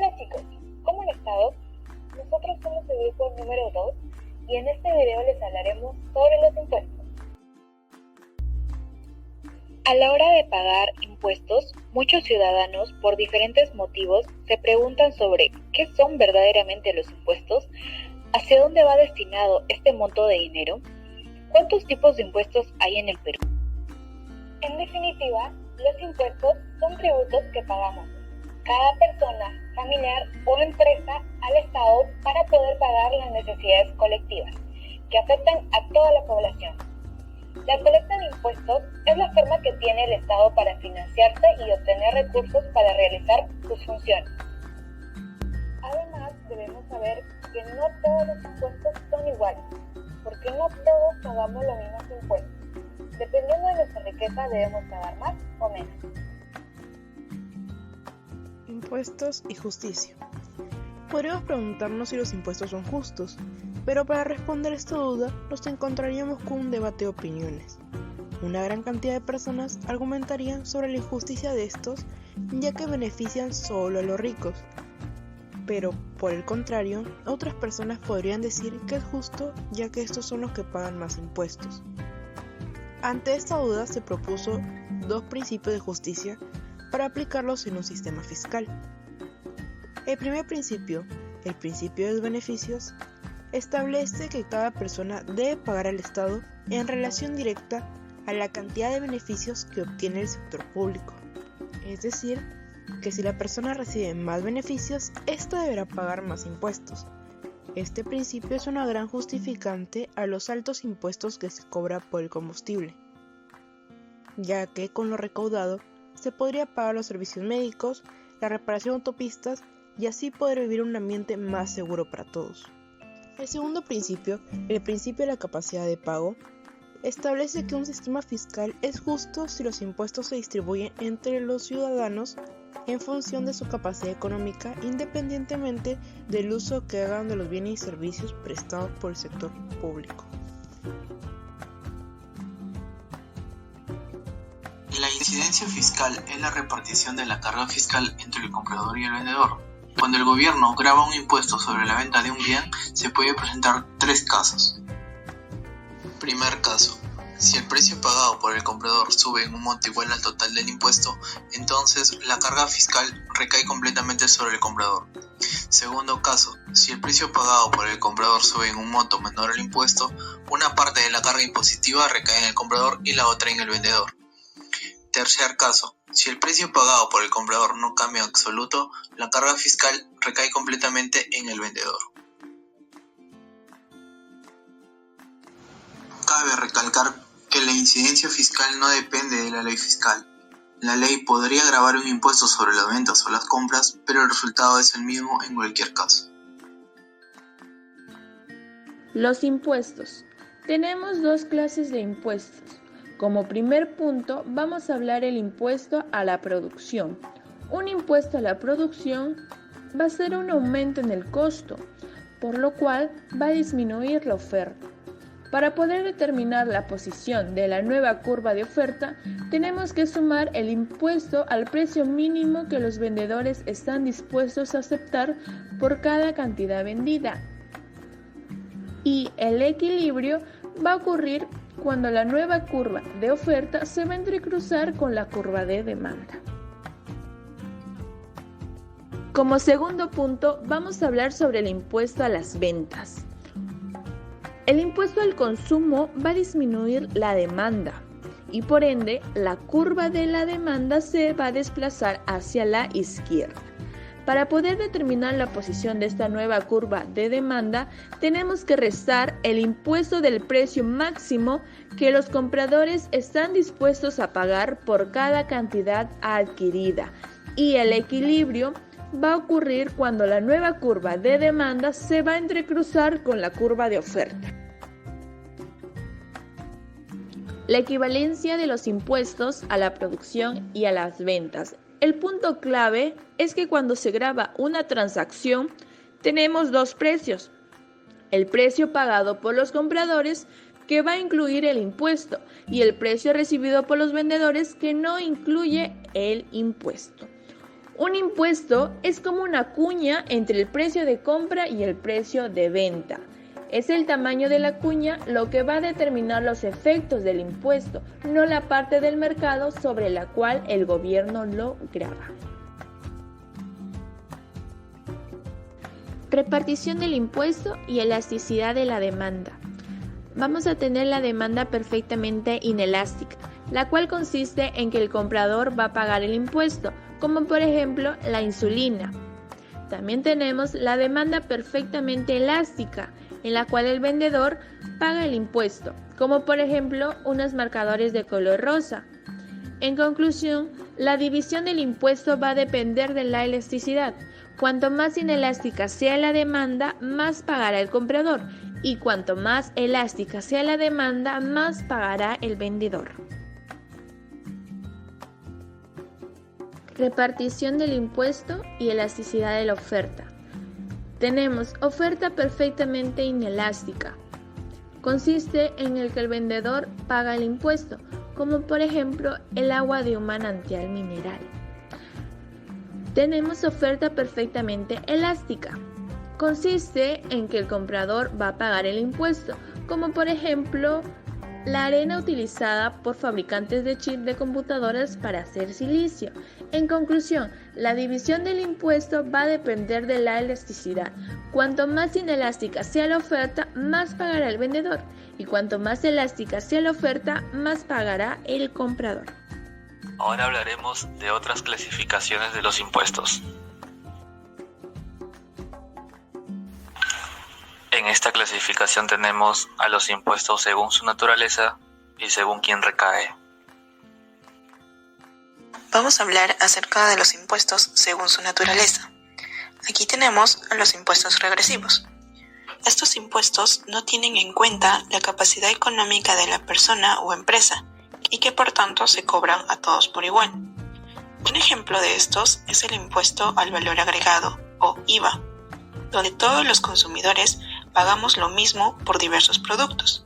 Hola chicos, ¿cómo han estado? Nosotros somos el grupo número 2 y en este video les hablaremos sobre los impuestos. A la hora de pagar impuestos, muchos ciudadanos, por diferentes motivos, se preguntan sobre qué son verdaderamente los impuestos, hacia dónde va destinado este monto de dinero, cuántos tipos de impuestos hay en el Perú. En definitiva, los impuestos son tributos que pagamos cada persona, familiar o empresa al Estado para poder pagar las necesidades colectivas que afectan a toda la población. La colecta de impuestos es la forma que tiene el Estado para financiarse y obtener recursos para realizar sus funciones. Además, debemos saber que no todos los impuestos son iguales, porque no todos pagamos los mismos impuestos. Dependiendo de nuestra riqueza debemos pagar más o menos. Impuestos y justicia. Podríamos preguntarnos si los impuestos son justos, pero para responder esta duda nos encontraríamos con un debate de opiniones. Una gran cantidad de personas argumentarían sobre la injusticia de estos, ya que benefician solo a los ricos. Pero, por el contrario, otras personas podrían decir que es justo, ya que estos son los que pagan más impuestos. Ante esta duda se propuso dos principios de justicia para aplicarlos en un sistema fiscal. El primer principio, el principio de los beneficios, establece que cada persona debe pagar al Estado en relación directa a la cantidad de beneficios que obtiene el sector público. Es decir, que si la persona recibe más beneficios, ésta deberá pagar más impuestos. Este principio es una gran justificante a los altos impuestos que se cobra por el combustible, ya que con lo recaudado se podría pagar los servicios médicos, la reparación de autopistas y así poder vivir un ambiente más seguro para todos. El segundo principio, el principio de la capacidad de pago, establece que un sistema fiscal es justo si los impuestos se distribuyen entre los ciudadanos en función de su capacidad económica, independientemente del uso que hagan de los bienes y servicios prestados por el sector público. La incidencia fiscal es la repartición de la carga fiscal entre el comprador y el vendedor. Cuando el gobierno grava un impuesto sobre la venta de un bien, se puede presentar tres casos. Primer caso: si el precio pagado por el comprador sube en un monto igual al total del impuesto, entonces la carga fiscal recae completamente sobre el comprador. Segundo caso: si el precio pagado por el comprador sube en un monto menor al impuesto, una parte de la carga impositiva recae en el comprador y la otra en el vendedor. Tercer caso: si el precio pagado por el comprador no cambia en absoluto, la carga fiscal recae completamente en el vendedor. Cabe recalcar que la incidencia fiscal no depende de la ley fiscal. La ley podría gravar un impuesto sobre las ventas o las compras, pero el resultado es el mismo en cualquier caso. Los impuestos. Tenemos dos clases de impuestos. Como primer punto, vamos a hablar del impuesto a la producción. Un impuesto a la producción va a ser un aumento en el costo, por lo cual va a disminuir la oferta. Para poder determinar la posición de la nueva curva de oferta, tenemos que sumar el impuesto al precio mínimo que los vendedores están dispuestos a aceptar por cada cantidad vendida. Y el equilibrio va a ocurrir cuando la nueva curva de oferta se va a entrecruzar con la curva de demanda. Como segundo punto, vamos a hablar sobre el impuesto a las ventas. El impuesto al consumo va a disminuir la demanda y por ende la curva de la demanda se va a desplazar hacia la izquierda. Para poder determinar la posición de esta nueva curva de demanda, tenemos que restar el impuesto del precio máximo que los compradores están dispuestos a pagar por cada cantidad adquirida. Y el equilibrio va a ocurrir cuando la nueva curva de demanda se va a entrecruzar con la curva de oferta. La equivalencia de los impuestos a la producción y a las ventas. El punto clave es que cuando se grava una transacción, tenemos dos precios. El precio pagado por los compradores, que va a incluir el impuesto, y el precio recibido por los vendedores, que no incluye el impuesto. Un impuesto es como una cuña entre el precio de compra y el precio de venta. Es el tamaño de la cuña lo que va a determinar los efectos del impuesto, no la parte del mercado sobre la cual el gobierno lo grava. Repartición del impuesto y elasticidad de la demanda. Vamos a tener la demanda perfectamente inelástica, la cual consiste en que el comprador va a pagar el impuesto, como por ejemplo la insulina. También tenemos la demanda perfectamente elástica, en la cual el vendedor paga el impuesto, como por ejemplo unos marcadores de color rosa. En conclusión, la división del impuesto va a depender de la elasticidad. Cuanto más inelástica sea la demanda, más pagará el comprador, y cuanto más elástica sea la demanda, más pagará el vendedor. Repartición del impuesto y elasticidad de la oferta. Tenemos oferta perfectamente inelástica. Consiste en el que el vendedor paga el impuesto, como por ejemplo el agua de un manantial mineral. Tenemos oferta perfectamente elástica. Consiste en que el comprador va a pagar el impuesto, como por ejemplo la arena utilizada por fabricantes de chips de computadoras para hacer silicio. En conclusión, la división del impuesto va a depender de la elasticidad. Cuanto más inelástica sea la oferta, más pagará el vendedor, y cuanto más elástica sea la oferta, más pagará el comprador. Ahora hablaremos de otras clasificaciones de los impuestos. En esta clasificación tenemos a los impuestos según su naturaleza y según quién recae. Vamos a hablar acerca de los impuestos según su naturaleza. Aquí tenemos a los impuestos regresivos. Estos impuestos no tienen en cuenta la capacidad económica de la persona o empresa y que por tanto se cobran a todos por igual. Un ejemplo de estos es el impuesto al valor agregado o IVA, donde todos los consumidores pagamos lo mismo por diversos productos.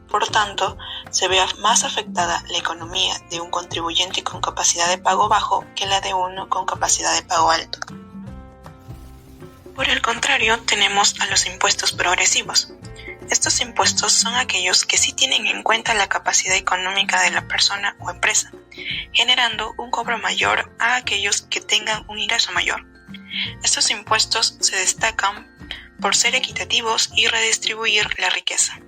Por tanto, se ve más afectada la economía de un contribuyente con capacidad de pago bajo que la de uno con capacidad de pago alto. Por el contrario, tenemos a los impuestos progresivos. Estos impuestos son aquellos que sí tienen en cuenta la capacidad económica de la persona o empresa, generando un cobro mayor a aquellos que tengan un ingreso mayor. Estos impuestos se destacan por ser equitativos y redistribuir la riqueza.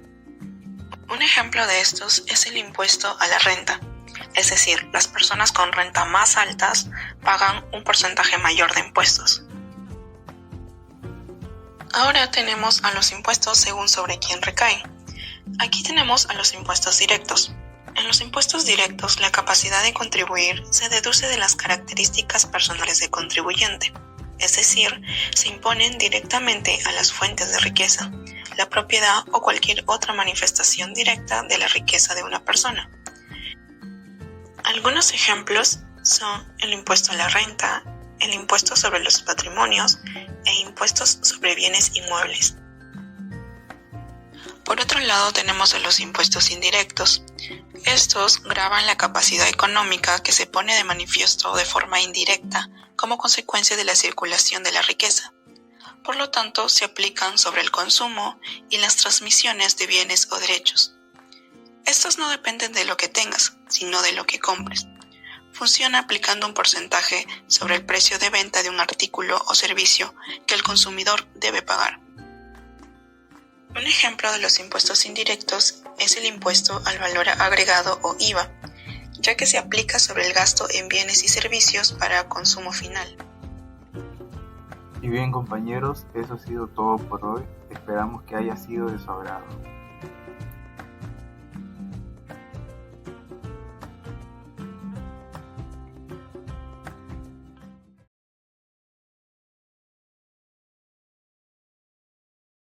Un ejemplo de estos es el impuesto a la renta, es decir, las personas con renta más altas pagan un porcentaje mayor de impuestos. Ahora tenemos a los impuestos según sobre quién recaen. Aquí tenemos a los impuestos directos. En los impuestos directos, la capacidad de contribuir se deduce de las características personales del contribuyente, es decir, se imponen directamente a las fuentes de riqueza, la propiedad o cualquier otra manifestación directa de la riqueza de una persona. Algunos ejemplos son el impuesto a la renta, el impuesto sobre los patrimonios e impuestos sobre bienes inmuebles. Por otro lado tenemos a los impuestos indirectos. Estos gravan la capacidad económica que se pone de manifiesto de forma indirecta como consecuencia de la circulación de la riqueza. Por lo tanto, se aplican sobre el consumo y las transmisiones de bienes o derechos. Estos no dependen de lo que tengas, sino de lo que compres. Funciona aplicando un porcentaje sobre el precio de venta de un artículo o servicio que el consumidor debe pagar. Un ejemplo de los impuestos indirectos es el impuesto al valor agregado o IVA, ya que se aplica sobre el gasto en bienes y servicios para consumo final. Y bien, compañeros, eso ha sido todo por hoy. Esperamos que haya sido de su agrado.